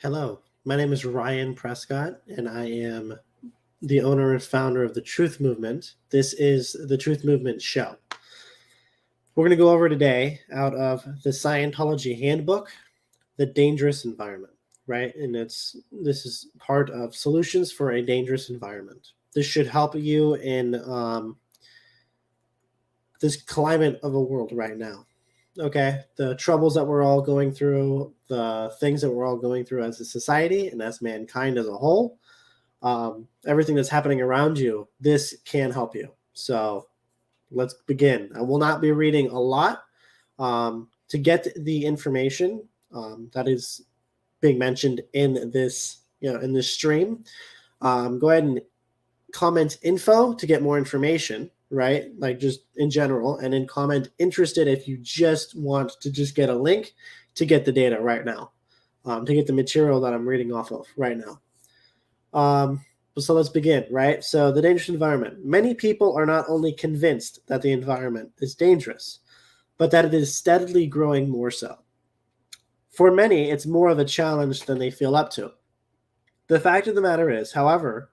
Hello, my name is Ryan Prescott, and I am the owner and founder of the Truth Movement. This is the Truth Movement Show. We're going to go over today out of the Scientology Handbook, the dangerous environment, right? And this is part of solutions for a dangerous environment. This should help you in this climate of a world right now. Okay, the troubles that we're all going through, the things that we're all going through as a society and as mankind as a whole, everything that's happening around you, this can help you. So let's begin. I will not be reading a lot. To get the information that is being mentioned in this, in this stream, go ahead and comment info to get more information, right? Like just in general, and then comment interested if you just want to just get a link to get the data right now, to get the material that I'm reading off of right now. So let's begin, right? So the dangerous environment. Many people are not only convinced that the environment is dangerous, but that it is steadily growing more so. For many, it's more of a challenge than they feel up to. The fact of the matter is, however,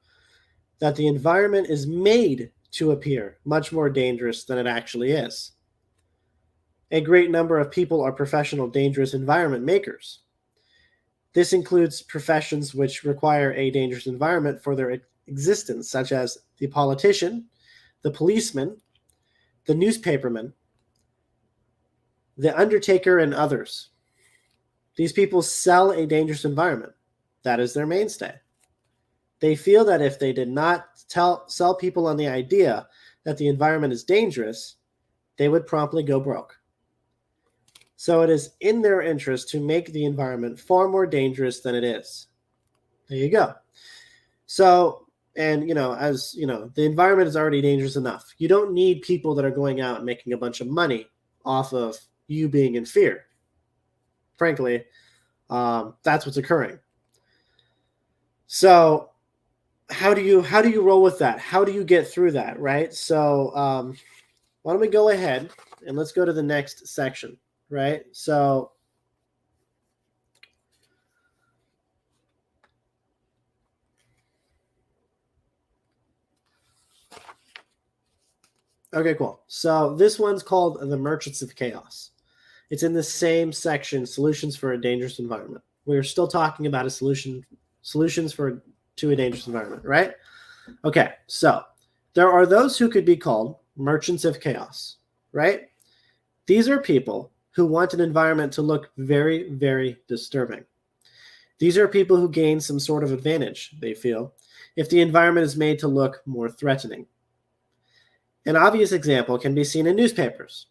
that the environment is made to appear much more dangerous than it actually is. A great number of people are professional dangerous environment makers. This includes professions which require a dangerous environment for their existence, such as the politician, the policeman, the newspaperman, the undertaker, and others. These people sell a dangerous environment. That is their mainstay. They feel that if they did not sell people on the idea that the environment is dangerous, they would promptly go broke. So it is in their interest to make the environment far more dangerous than it is. There you go. So, and as the environment is already dangerous enough. You don't need people that are going out and making a bunch of money off of you being in fear. Frankly, that's what's occurring. So how do you roll with that? How do you get through that, right? So why don't we go ahead and let's go to the next section, right? So okay, cool. So this one's called The Merchants of Chaos. It's in the same section, Solutions for a Dangerous Environment. We're still talking about solutions to a dangerous environment, right? Okay, so there are those who could be called merchants of chaos, right? These are people who want an environment to look very, very disturbing. These are people who gain some sort of advantage, they feel, if the environment is made to look more threatening. An obvious example can be seen in newspapers.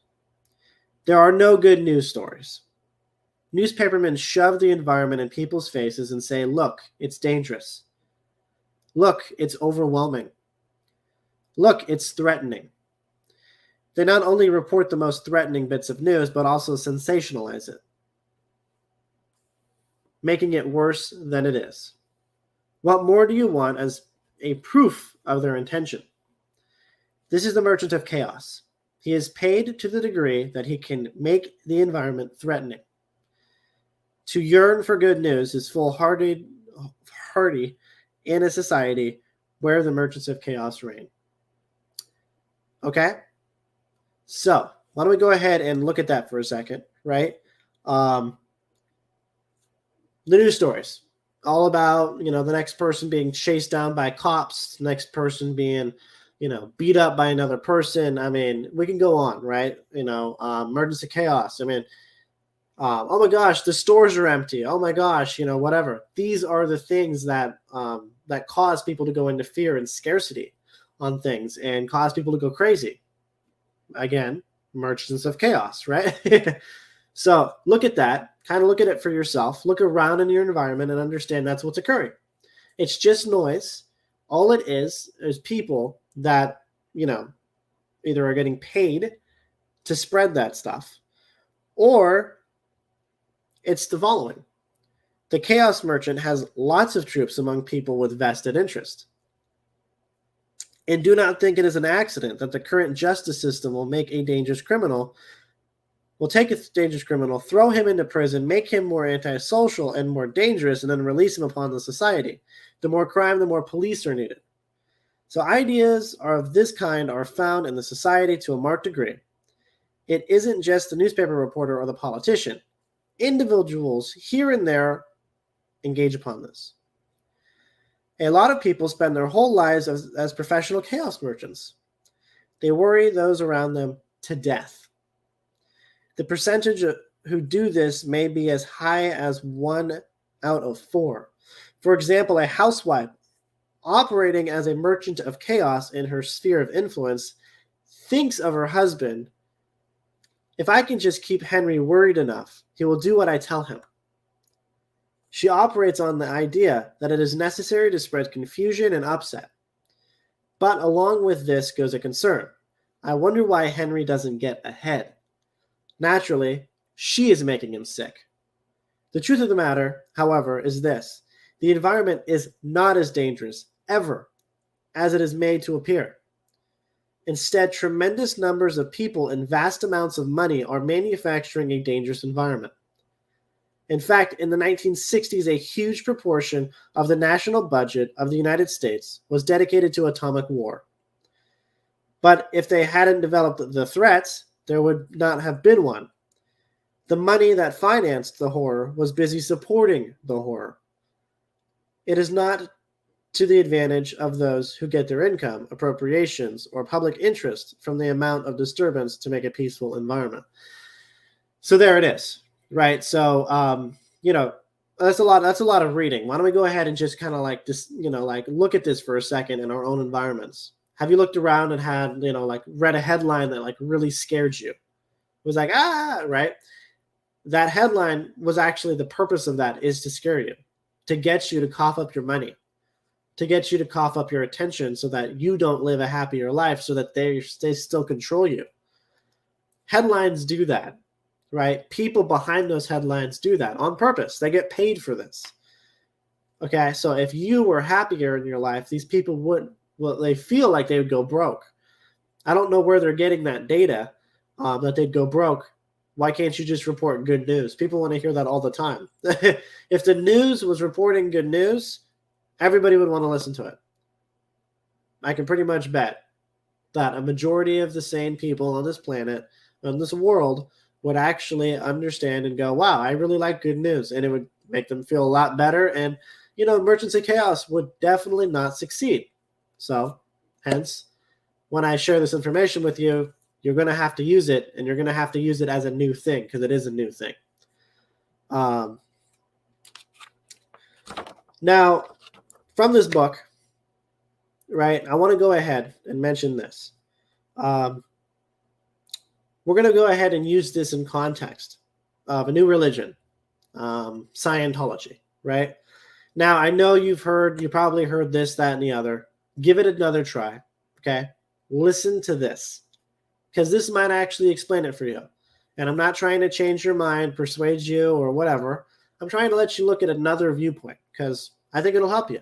There are no good news stories. Newspapermen shove the environment in people's faces and say, look, it's dangerous. Look, it's overwhelming. Look, it's threatening. They not only report the most threatening bits of news, but also sensationalize it, making it worse than it is. What more do you want as a proof of their intention? This is the merchant of chaos. He is paid to the degree that he can make the environment threatening. To yearn for good news is foolhardy in a society where the merchants of chaos reign. Okay? So, why don't we go ahead and look at that for a second, right? The news stories, all about, the next person being chased down by cops, the next person being, beat up by another person. I mean, we can go on, right? Emergency chaos. I mean, oh my gosh, the stores are empty. Oh my gosh, whatever. These are the things that that cause people to go into fear and scarcity on things and cause people to go crazy. Again, merchants of chaos, right? So look at that. Kind of look at it for yourself. Look around in your environment and understand that's what's occurring. It's just noise. All it is people that, either are getting paid to spread that stuff, or it's the following. The chaos merchant has lots of troops among people with vested interest. And do not think it is an accident that the current justice system will make a dangerous criminal We'll take a dangerous criminal, throw him into prison, make him more antisocial and more dangerous, and then release him upon the society. The more crime, the more police are needed. So ideas of this kind are found in the society to a marked degree. It isn't just the newspaper reporter or the politician. Individuals here and there engage upon this. A lot of people spend their whole lives as professional chaos merchants. They worry those around them to death. The percentage who do this may be as high as 1 out of 4. For example, a housewife operating as a merchant of chaos in her sphere of influence thinks of her husband, if I can just keep Henry worried enough, he will do what I tell him. She operates on the idea that it is necessary to spread confusion and upset. But along with this goes a concern. I wonder why Henry doesn't get ahead. Naturally, she is making him sick. The truth of the matter, however, is this. The environment is not as dangerous, ever, as it is made to appear. Instead, tremendous numbers of people and vast amounts of money are manufacturing a dangerous environment. In fact, in the 1960s, a huge proportion of the national budget of the United States was dedicated to atomic war. But if they hadn't developed the threats, there would not have been one. The money that financed the horror was busy supporting the horror. It is not to the advantage of those who get their income, appropriations, or public interest from the amount of disturbance to make a peaceful environment. So there it is, right? So, that's a lot of reading. Why don't we go ahead and just kind of like this, look at this for a second in our own environments. Have you looked around and had, read a headline that really scared you? It was like, right? That headline was actually, the purpose of that is to scare you, to get you to cough up your money, to get you to cough up your attention so that you don't live a happier life, so that they still control you. Headlines do that, right? People behind those headlines do that on purpose. They get paid for this. Okay, so if you were happier in your life, these people they feel like they would go broke. I don't know where they're getting that data that they'd go broke. Why can't you just report good news? People want to hear that all the time. If the news was reporting good news, everybody would want to listen to it. I can pretty much bet that a majority of the sane people on this planet, on this world, would actually understand and go, wow, I really like good news. And it would make them feel a lot better. And, Merchants of Chaos would definitely not succeed. So, hence, when I share this information with you, you're going to have to use it, and you're going to have to use it as a new thing, because it is a new thing. Now, from this book, right, I want to go ahead and mention this. We're going to go ahead and use this in context of a new religion, Scientology, right? Now, I know you probably heard this, that, and the other. Give it another try, okay? Listen to this, because this might actually explain it for you. And I'm not trying to change your mind, persuade you, or whatever. I'm trying to let you look at another viewpoint, because I think it'll help you.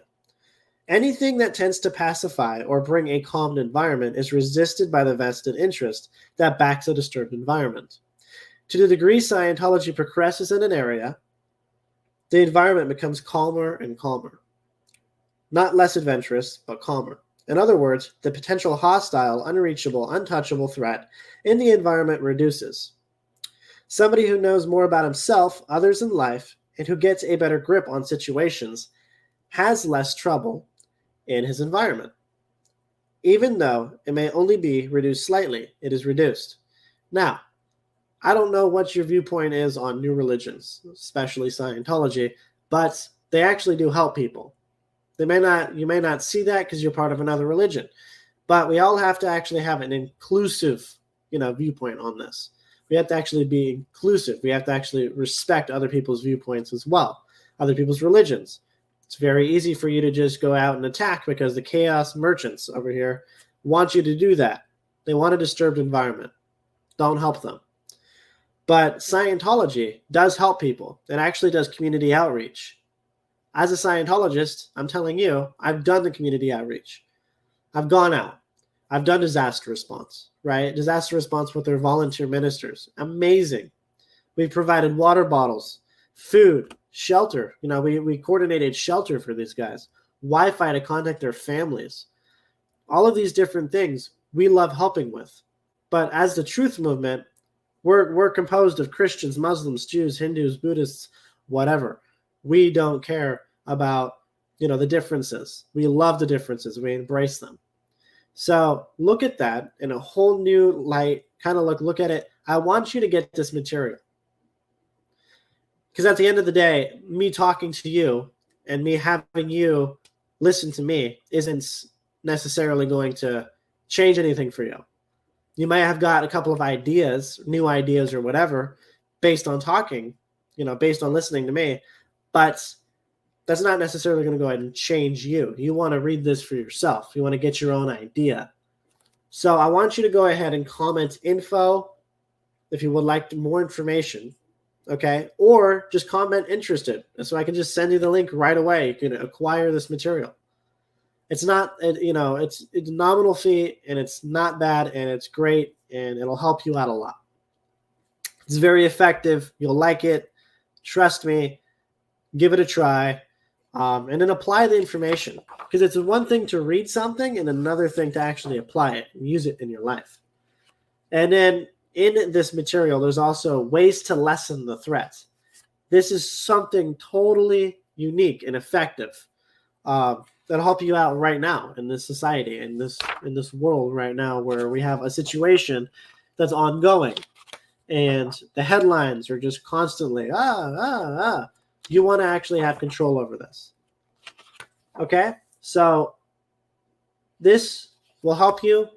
Anything that tends to pacify or bring a calmed environment is resisted by the vested interest that backs a disturbed environment. To the degree Scientology progresses in an area, the environment becomes calmer and calmer. Not less adventurous, but calmer. In other words, the potential hostile, unreachable, untouchable threat in the environment reduces. Somebody who knows more about himself, others in life, and who gets a better grip on situations has less trouble in his environment. Even though it may only be reduced slightly, it is reduced. Now, I don't know what your viewpoint is on new religions, especially Scientology, but they actually do help people. You may not see that because you're part of another religion, but we all have to actually have an inclusive, viewpoint on this. We have to actually be inclusive. We have to actually respect other people's viewpoints as well, other people's religions. It's very easy for you to just go out and attack because the chaos merchants over here want you to do that. They want a disturbed environment. Don't help them. But Scientology does help people. It actually does community outreach. As a Scientologist, I'm telling you, I've done the community outreach. I've gone out. I've done disaster response, right? Disaster response with their volunteer ministers. Amazing. We've provided water bottles, food, shelter. We coordinated shelter for these guys, Wi-Fi to contact their families. All of these different things we love helping with. But as the Truth Movement, we're composed of Christians, Muslims, Jews, Hindus, Buddhists, whatever. We don't care about, the differences. We love the differences. We embrace them. So look at that in a whole new light, kind of look at it. I want you to get this material. Because at the end of the day, me talking to you and me having you listen to me isn't necessarily going to change anything for you. You might have got a couple of ideas, new ideas or whatever, based on talking, based on listening to me, but that's not necessarily going to go ahead and change you. You want to read this for yourself. You want to get your own idea. So I want you to go ahead and comment info if you would like more information, okay? Or just comment interested, so I can just send you the link right away. You can acquire this material. It's not, it's a nominal fee, and it's not bad, and it's great, and it'll help you out a lot. It's very effective. You'll like it. Trust me. Give it a try, and then apply the information, because it's one thing to read something and another thing to actually apply it and use it in your life. And then in this material, there's also ways to lessen the threat. This is something totally unique and effective. That'll help you out right now in this society, in this world right now, where we have a situation that's ongoing, and the headlines are just constantly You want to actually have control over this. Okay, so this will help you.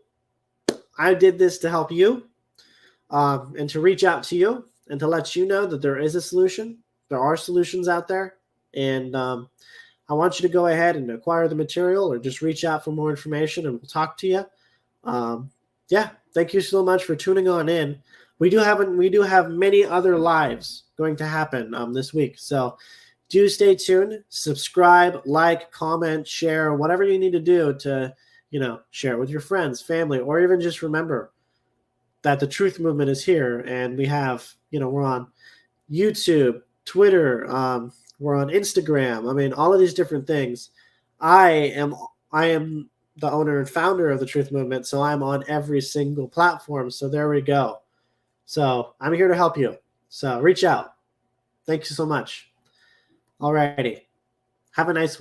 I did this to help you, and to reach out to you and to let you know that there is a solution. There are solutions out there, and I want you to go ahead and acquire the material, or just reach out for more information, and we'll talk to you. Thank you so much for tuning on in. We do have many other lives going to happen this week, so do stay tuned. Subscribe, like, comment, share, whatever you need to do to share it with your friends, family, or even just remember that the Truth Movement is here, and we have we're on YouTube, Twitter. We're on Instagram. I mean, all of these different things. I am the owner and founder of the Truth Movement, so I'm on every single platform. So there we go. So I'm here to help you. So reach out. Thank you so much. Alrighty. Have a nice one.